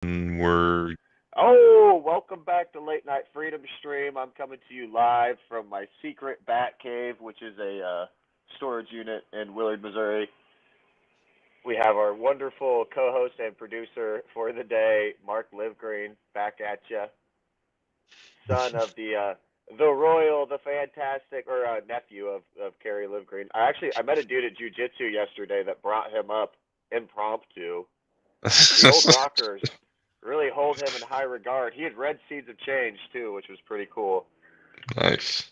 We're Oh, welcome back to Late Night Freedom Stream. I'm coming to you live from my secret bat cave, which is a storage unit in Willard, Missouri. We have our wonderful co-host and producer for the day, Mark Livegreen, back at you, son of the royal, the fantastic, or nephew of Carrie Livegreen. I met a dude at jiu-jitsu yesterday that brought him up impromptu. The old rockers really hold him in high regard. He had read Seeds of Change too, which was pretty cool. nice.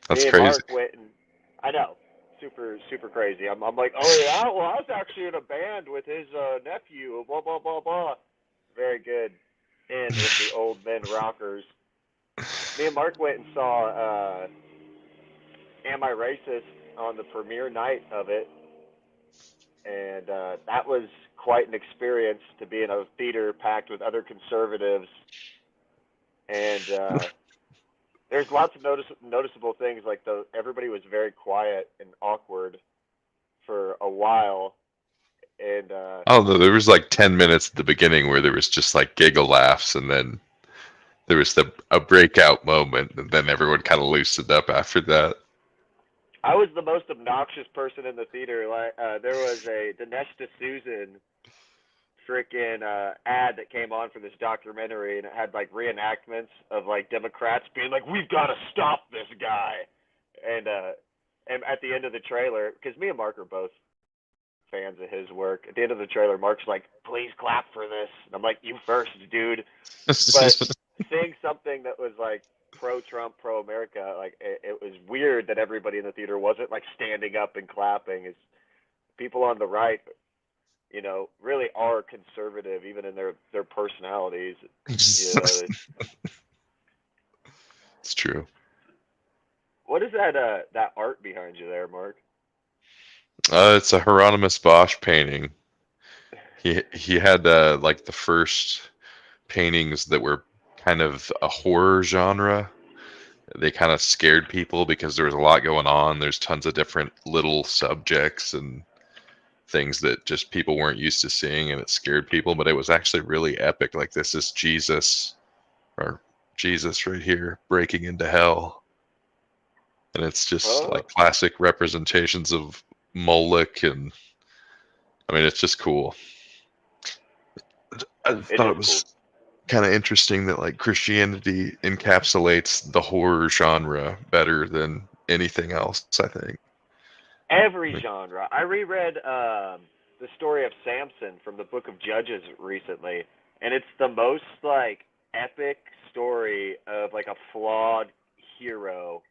That's Me and crazy. Mark went and I know, super crazy. I'm like, oh yeah, well I was actually in a band with his nephew, blah blah blah blah. Very good. In with the old men rockers. Me and Mark went and saw Am I Racist on the premiere night of it, and that was quite an experience to be in a theater packed with other conservatives and there's lots of noticeable things like the everybody was very quiet and awkward for a while and Oh, there was like 10 minutes at the beginning where there was just like giggle laughs, and then there was a breakout moment, and then everyone kind of loosened up after that. I was the most obnoxious person in the theater. Like there was a Dinesh D'Souza freaking ad that came on for this documentary, and it had like reenactments of like Democrats being like, "We've got to stop this guy," and uh, and at the end of the trailer, because me and Mark are both fans of his work. At the end of the trailer, Mark's like, "Please clap for this." And I'm like, "You first, dude." But seeing something that was like pro-Trump, pro-America, like it was weird that everybody in the theater wasn't like standing up and clapping. As people on the right, really are conservative, even in their personalities. You know, It's true. what is that art behind you there, Mark? It's a Hieronymus Bosch painting. He had like the first paintings that were kind of a horror genre. They kind of scared people because there was a lot going on. There's tons of different little subjects and things that just people weren't used to seeing, and it scared people. But it was actually really epic. Like, this is Jesus, or Jesus right here breaking into hell, and it's just Oh, like classic representations of Moloch, and I mean, it's just cool. I it thought is it cool. was kind of interesting that like Christianity encapsulates the horror genre better than anything else, I think. Every genre. I reread the story of Samson from the Book of Judges recently, and it's the most like epic story of like a flawed hero.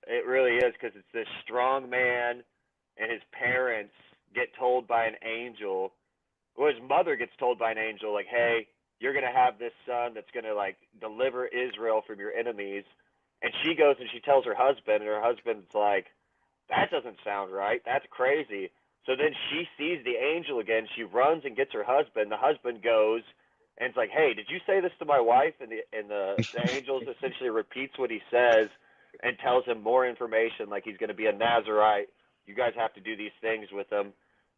It really is because it's this strong man, and his parents get told by an angel. Well, his mother gets told by an angel, like, "Hey, you're gonna have this son that's gonna like deliver Israel from your enemies." And she goes and she tells her husband, and her husband's like, "That doesn't sound right. That's crazy." So then she sees the angel again. She runs and gets her husband. The husband goes and it's like, "Hey, did you say this to my wife?" And the angel essentially repeats what he says and tells him more information, like he's going to be a Nazarite. You guys have to do these things with him.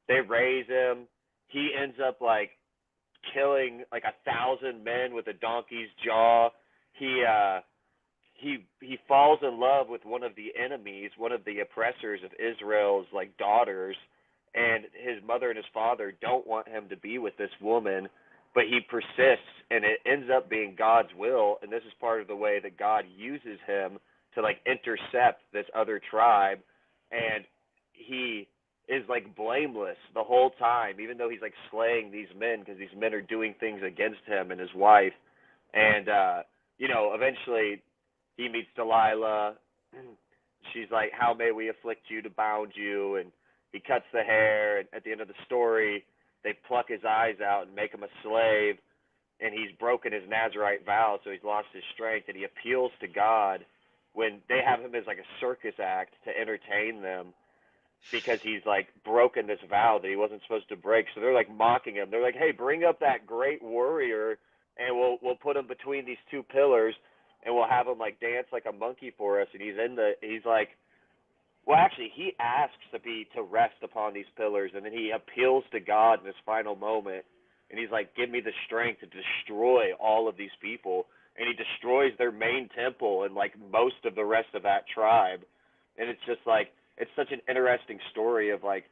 They raise him. He ends up like killing like 1,000 men with a donkey's jaw. He falls in love with one of the enemies, one of the oppressors of Israel's like daughters, and his mother and his father don't want him to be with this woman, but he persists, and it ends up being God's will, and this is part of the way that God uses him to like intercept this other tribe, and he is like blameless the whole time, even though he's like slaying these men because these men are doing things against him and his wife, and eventually he meets Delilah. She's like, "How may we afflict you to bound you?" And he cuts the hair. And at the end of the story, they pluck his eyes out and make him a slave. And he's broken his Nazarite vow, so he's lost his strength. And he appeals to God when they have him as like a circus act to entertain them because he's like broken this vow that he wasn't supposed to break. So they're like mocking him. They're like, "Hey, bring up that great warrior, and we'll put him between these two pillars, and we'll have him like dance like a monkey for us." And he's like, well, actually, he asks to rest upon these pillars, and then he appeals to God in his final moment, and he's like, give me the strength to destroy all of these people, and he destroys their main temple and like most of the rest of that tribe. And it's just like, it's such an interesting story of like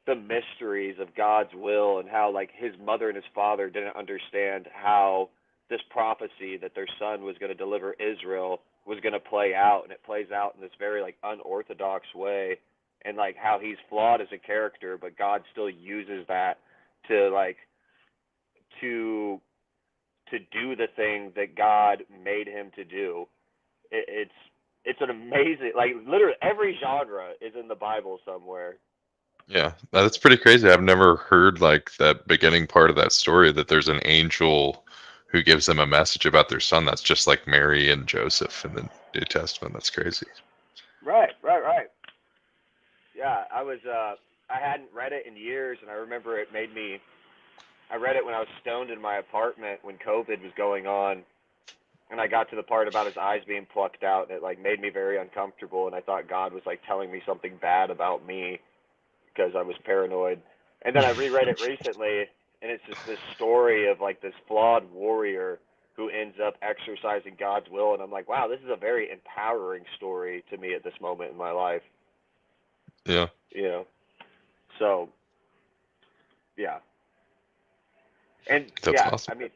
the mysteries of God's will, and how like his mother and his father didn't understand how this prophecy that their son was going to deliver Israel was going to play out, and it plays out in this very like unorthodox way, and like how he's flawed as a character, but God still uses that to like to to do the thing that God made him to do. It's an amazing, like literally every genre is in the Bible somewhere. Yeah, that's pretty crazy. I've never heard like that beginning part of that story, that there's an angel who gives them a message about their son. That's just like Mary and Joseph in the New Testament. That's crazy. Right. Yeah, I hadn't read it in years, and I remember it made me. I read it when I was stoned in my apartment when COVID was going on, and I got to the part about his eyes being plucked out, and it like made me very uncomfortable, and I thought God was like telling me something bad about me because I was paranoid. And then I reread it recently, and it's just this story of like this flawed warrior who ends up exercising God's will, and I'm like, wow, this is a very empowering story to me at this moment in my life. Yeah, You know, so yeah, and that's yeah, awesome. I mean,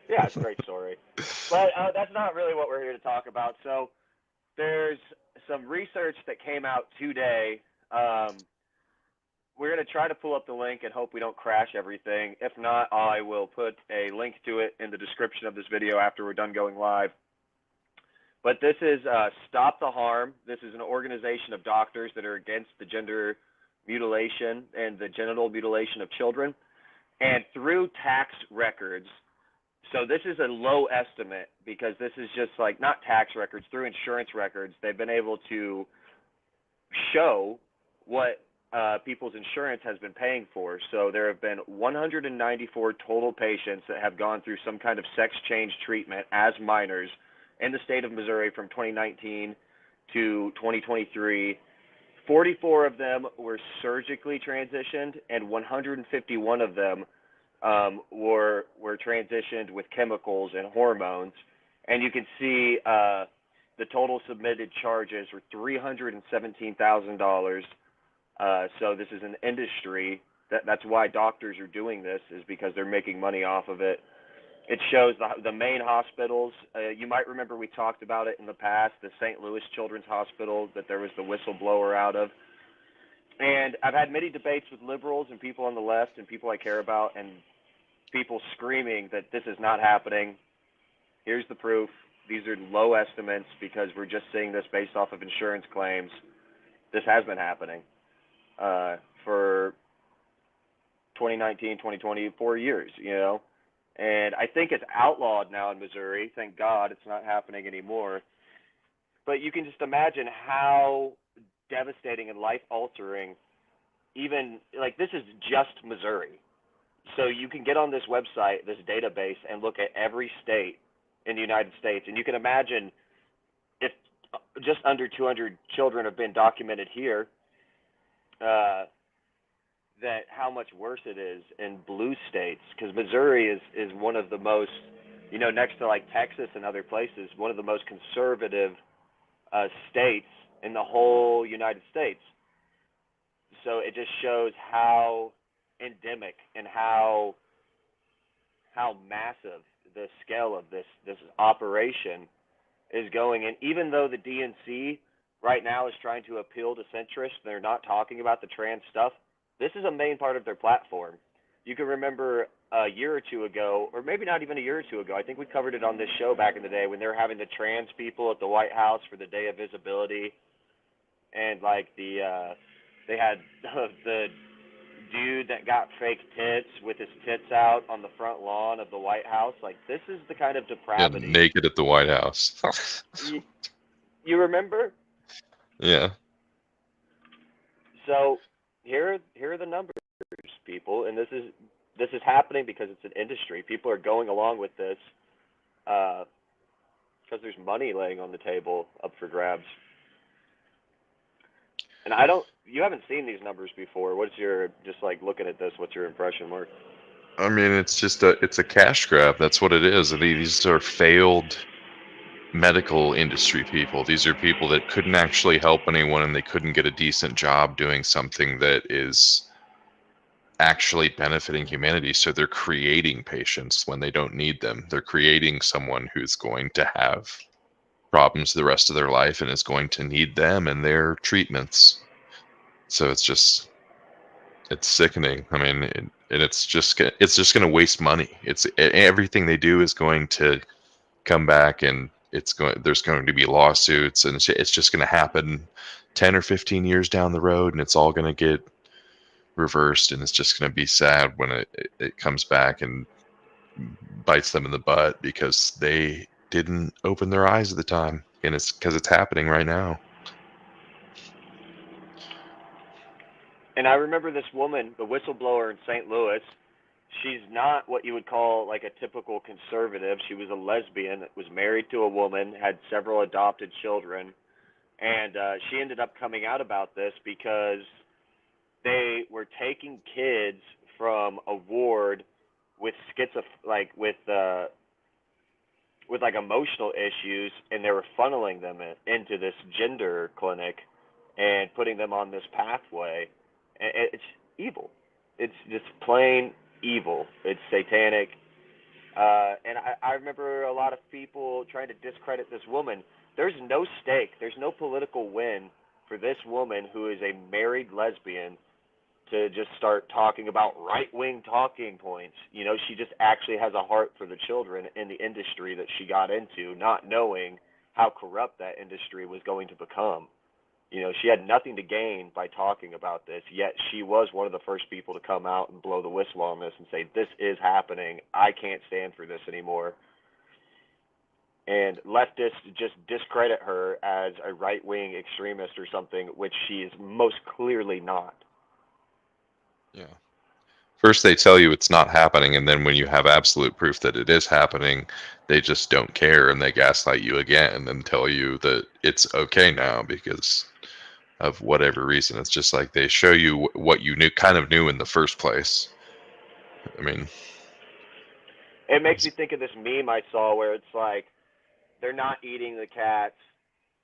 yeah, it's a great story. But that's not really what we're here to talk about. So there's some research that came out today. We're going to try to pull up the link and hope we don't crash everything. If not, I will put a link to it in the description of this video after we're done going live. But this is Stop the Harm. This is an organization of doctors that are against the gender mutilation and the genital mutilation of children. And through tax records, so this is a low estimate because this is just like not tax records, through insurance records, they've been able to show what people's insurance has been paying for. So there have been 194 total patients that have gone through some kind of sex change treatment as minors in the state of Missouri from 2019 to 2023. 44 of them were surgically transitioned, and 151 of them were transitioned with chemicals and hormones. And you can see the total submitted charges were $317,000. So this is an industry that's why doctors are doing this, is because they're making money off of it. It shows the main hospitals. You might remember we talked about it in the past, the St. Louis Children's Hospital that there was the whistleblower out of. And I've had many debates with liberals and people on the left and people I care about, and people screaming that this is not happening. Here's the proof. These are low estimates because we're just seeing this based off of insurance claims. This has been happening for 2019, 2020, 4 years, you know. And I think it's outlawed now in Missouri. Thank God it's not happening anymore. But you can just imagine how devastating and life-altering, even, like, this is just Missouri. So you can get on this website, this database, and look at every state in the United States. And you can imagine if just under 200 children have been documented here, that how much worse it is in blue states, because Missouri is one of the most, you know, next to like Texas and other places, one of the most conservative states in the whole United States. So it just shows how endemic and how massive the scale of this operation is going. And even though the DNC right now is trying to appeal to centrists, they're not talking about the trans stuff. This is a main part of their platform. You can remember a year or two ago, or maybe not even a year or two ago, I think we covered it on this show back in the day when they were having the trans people at the White House for the Day of Visibility, and like they had the dude that got fake tits with his tits out on the front lawn of the White House. Like, this is the kind of Yeah, depravity. naked at the White House. You remember? Yeah. So here are the numbers, people, and this is happening because it's an industry. People are going along with this because there's money laying on the table up for grabs. And you haven't seen these numbers before. What's your, just like looking at this, what's your impression, Mark? I mean, it's a cash grab. That's what it is. These are failed medical industry people. These are people that couldn't actually help anyone, and they couldn't get a decent job doing something that is actually benefiting humanity. So they're creating patients when they don't need them. They're creating someone who's going to have problems the rest of their life and is going to need them and their treatments. So it's sickening. I mean, and it's just going to waste money. It's everything they do is going to come back, and there's going to be lawsuits, and it's just going to happen 10 or 15 years down the road, and it's all going to get reversed, and it's just going to be sad when it comes back and bites them in the butt because they didn't open their eyes at the time, and it's because it's happening right now. And I remember this woman, the whistleblower in St. Louis. She's not what you would call like a typical conservative. She was a lesbian that was married to a woman, had several adopted children, and she ended up coming out about this because they were taking kids from a ward with with like emotional issues, and they were funneling them into this gender clinic and putting them on this pathway. And it's evil. It's just plain evil. It's satanic. And I remember a lot of people trying to discredit this woman. There's no stake. There's no political win for this woman who is a married lesbian to just start talking about right-wing talking points. You know, she just actually has a heart for the children in the industry that she got into, not knowing how corrupt that industry was going to become. You know, she had nothing to gain by talking about this, yet she was one of the first people to come out and blow the whistle on this and say, this is happening. I can't stand for this anymore. And leftists just discredit her as a right-wing extremist or something, which she is most clearly not. Yeah. First, they tell you it's not happening, and then when you have absolute proof that it is happening, they just don't care, and they gaslight you again and tell you that it's okay now because of whatever reason. It's just like they show you what you knew in the first place. I mean, It makes me think of this meme I saw where it's like, they're not eating the cats.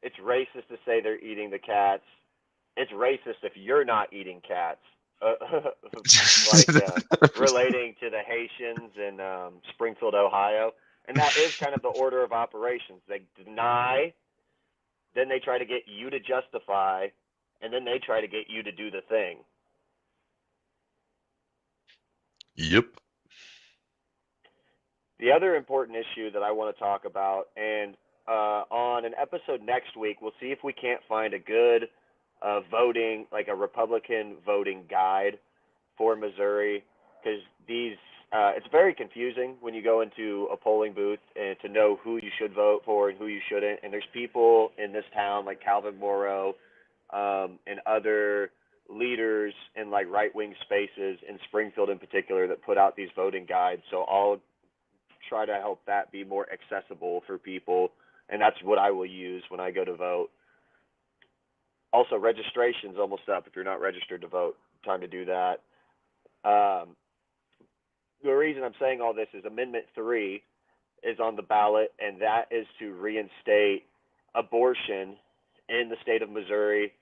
It's racist to say they're eating the cats. It's racist if you're not eating cats. Like relating to the Haitians in Springfield, Ohio. And that is kind of the order of operations. They deny, then they try to get you to justify, and then they try to get you to do the thing. yep. The other important issue that I want to talk about, and on an episode next week, we'll see if we can't find a good voting, like a Republican voting guide for Missouri, because it's very confusing when you go into a polling booth and to know who you should vote for and who you shouldn't. And there's people in this town like Calvin Morrow and other leaders in like right wing spaces in Springfield in particular that put out these voting guides. So I'll try to help that be more accessible for people, and that's what I will use when I go to vote. Also, registration's almost up. If you're not registered to vote, time to do that. Um, the reason I'm saying all this is Amendment 3 is on the ballot, and that is to reinstate abortion in the state of Missouri.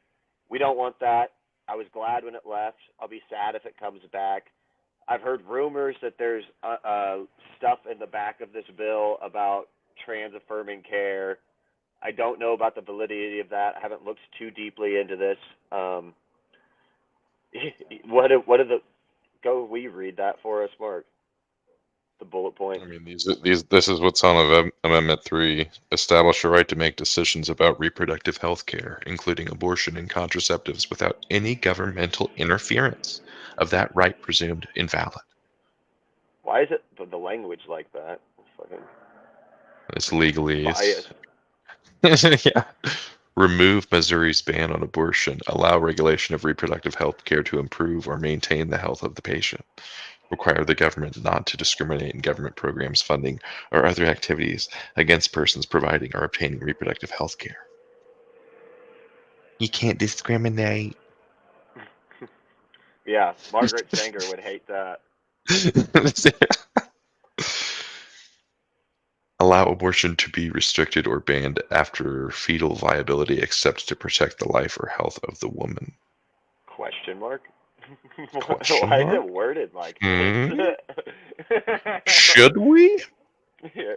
We don't want that. I was glad when it left. I'll be sad if it comes back. I've heard rumors that there's stuff in the back of this bill about trans affirming care. I don't know about the validity of that. I haven't looked too deeply into this. What are the go? Will you read that for us, Mark? The bullet point. I mean, this is what's on Amendment 3. Establish a right to make decisions about reproductive health care, including abortion and contraceptives, without any governmental interference of that right presumed invalid. Why is it the language like that? It's fucking It's legalese. biased. Yeah. Remove Missouri's ban on abortion. Allow regulation of reproductive health care to improve or maintain the health of the patient. Require the government not to discriminate in government programs, funding, or other activities against persons providing or obtaining reproductive health care. You can't discriminate. Yeah, Margaret Sanger would hate that. Allow abortion to be restricted or banned after fetal viability, except to protect the life or health of the woman. Question mark? Question Why is it mark? worded like Hmm? this? Should we? Yeah.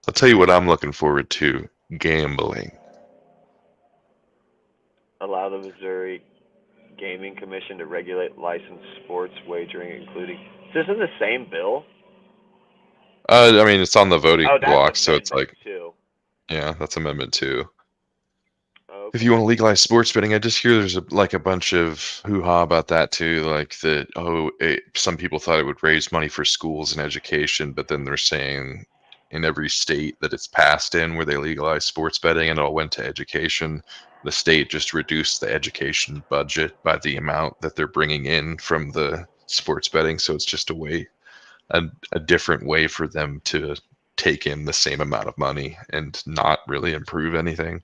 I'll tell you what I'm looking forward to: gambling. Allow the Missouri Gaming Commission to regulate licensed sports wagering, including. Is this in the same bill? I mean, it's on the voting Oh, that's block, so it's Amendment like, 2. yeah, that's Amendment 2. If you Okay. want to legalize sports betting, I just hear there's like a bunch of hoo-ha about that too. Like that, some people thought it would raise money for schools and education, but then they're saying in every state that it's passed in where they legalize sports betting and it all went to education, the state just reduced the education budget by the amount that they're bringing in from the sports betting. So it's just a different way for them to take in the same amount of money and not really improve anything.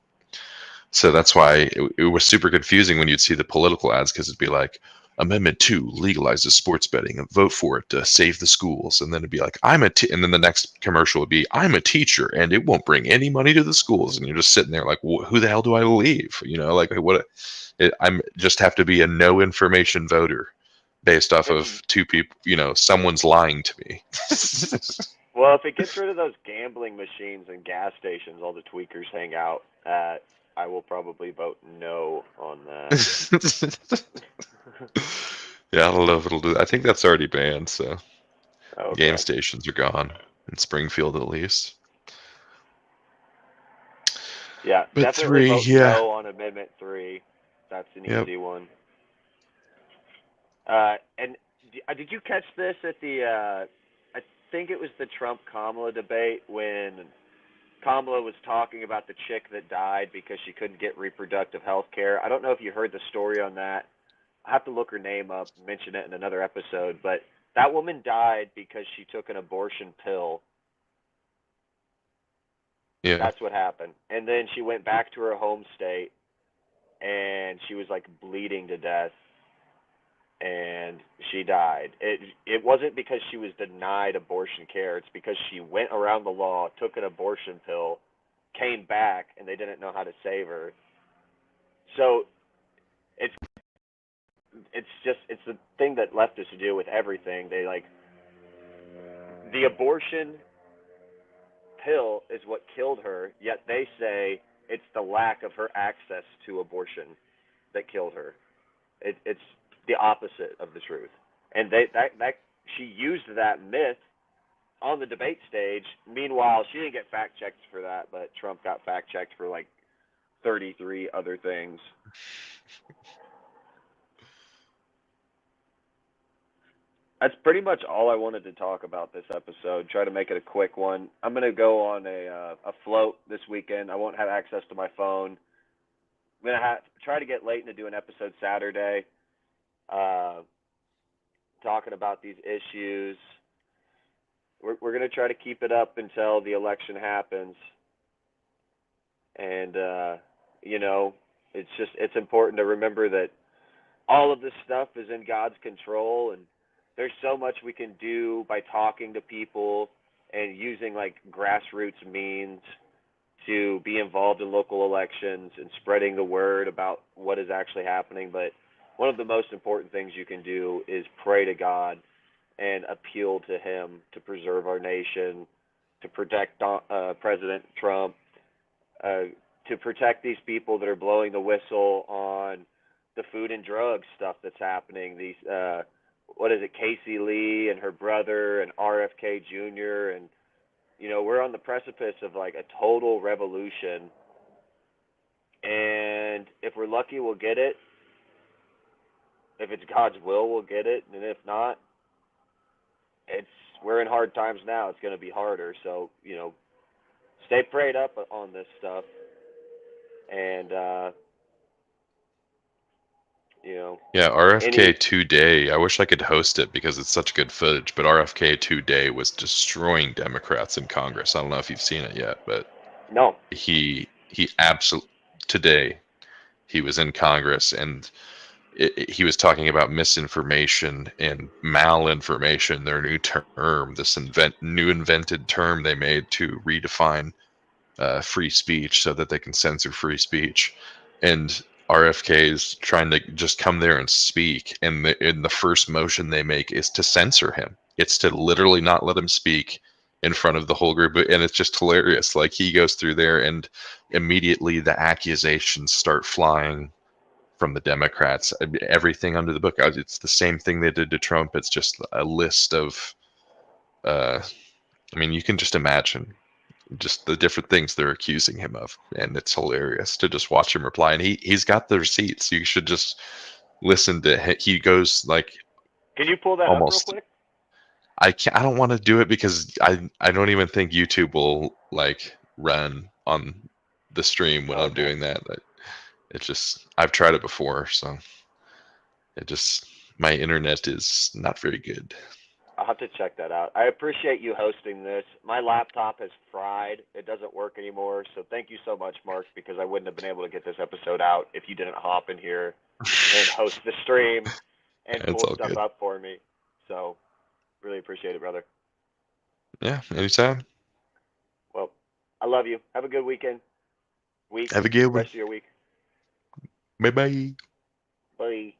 So that's why it was super confusing when you'd see the political ads, because it'd be like, Amendment 2 legalizes sports betting and vote for it to save the schools. And then it'd be like, and then the next commercial would be, I'm a teacher and it won't bring any money to the schools. And you're just sitting there like, who the hell do I believe? Like what? I'm just have to be a no information voter based off If of two people, someone's lying to me. well, if it gets rid of those gambling machines and gas stations, all the tweakers hang out at, I will probably vote no on that. Yeah, I don't know if it'll do that. I think that's already banned, so game Okay. stations are gone in Springfield at least. Yeah, But definitely three, vote yeah, no on Amendment 3. That's an yep, easy one. And did you catch this at the? I think it was the Trump Kamala debate when Kamala was talking about the chick that died because she couldn't get reproductive health care. I don't know if you heard the story on that. I have to look her name up, mention it in another episode, but that woman died because she took an abortion pill. yeah. That's what happened. And then she went back to her home state and she was like bleeding to death and she died. It wasn't because she was denied abortion care. It's because she went around the law, took an abortion pill, came back, and they didn't know how to save her. So it's it's the thing that leftists do with everything. They like the abortion pill is what killed her, yet they say it's the lack of her access to abortion that killed her. It's the opposite of the truth, and that she used that myth on the debate stage. Meanwhile, she didn't get fact checked for that, but Trump got fact checked for like 33 other things. That's pretty much all I wanted to talk about this episode. Try to make it a quick one. I'm gonna go on a float this weekend. I won't have access to my phone. I'm gonna try to get late to do an episode Saturday, uh, talking about these issues. We're gonna try to keep it up until the election happens, and you know, it's important to remember that all of this stuff is in God's control, and there's so much we can do by talking to people and using like grassroots means to be involved in local elections and spreading the word about what is actually happening. But one of the most important things you can do is pray to God and appeal to Him to preserve our nation, to protect President Trump, uh, to protect these people that are blowing the whistle on the food and drug stuff that's happening. These what is it, Casey Lee and her brother and RFK Jr. and we're on the precipice of like a total revolution. And if we're lucky, we'll get it. If it's God's will, we'll get it. And if not, it's we're in hard times now. It's going to be harder. So stay prayed up on this stuff. And you know, Yeah, RFK any 2 Day. I wish I could host it because it's such good footage, but RFK 2 Day was destroying Democrats in Congress. I don't know if you've seen it yet, but no, he absolutely today he was in Congress and he was talking about misinformation and malinformation, their new term, this new invented term they made to redefine free speech so that they can censor free speech. And RFK is trying to just come there and speak, and the first motion they make is to censor him. It's to literally not let him speak in front of the whole group, and it's just hilarious. Like, he goes through there, and immediately the accusations start flying from the Democrats. I mean, everything under the book. It's the same thing they did to Trump. It's just a list of. Uh, I mean, you can just imagine just the different things they're accusing him of, and it's hilarious to just watch him reply. And he's got the receipts. You should just listen to him. He goes like Can you pull that up real almost. quick? I can't. I don't want to do it because I don't even think YouTube will like run on the stream when I'm Okay. doing that. It's just I've tried it before, so it just my internet is not very good. I'll have to check that out. I appreciate you hosting this. My laptop has fried. It doesn't work anymore. So thank you so much, Mark, because I wouldn't have been able to get this episode out if you didn't hop in here and host the stream and It's pull all stuff good. up for me. So really appreciate it, brother. Yeah, anytime. Well, I love you. Have a good weekend, week, Have a good one. rest of your week. Bye bye. Bye.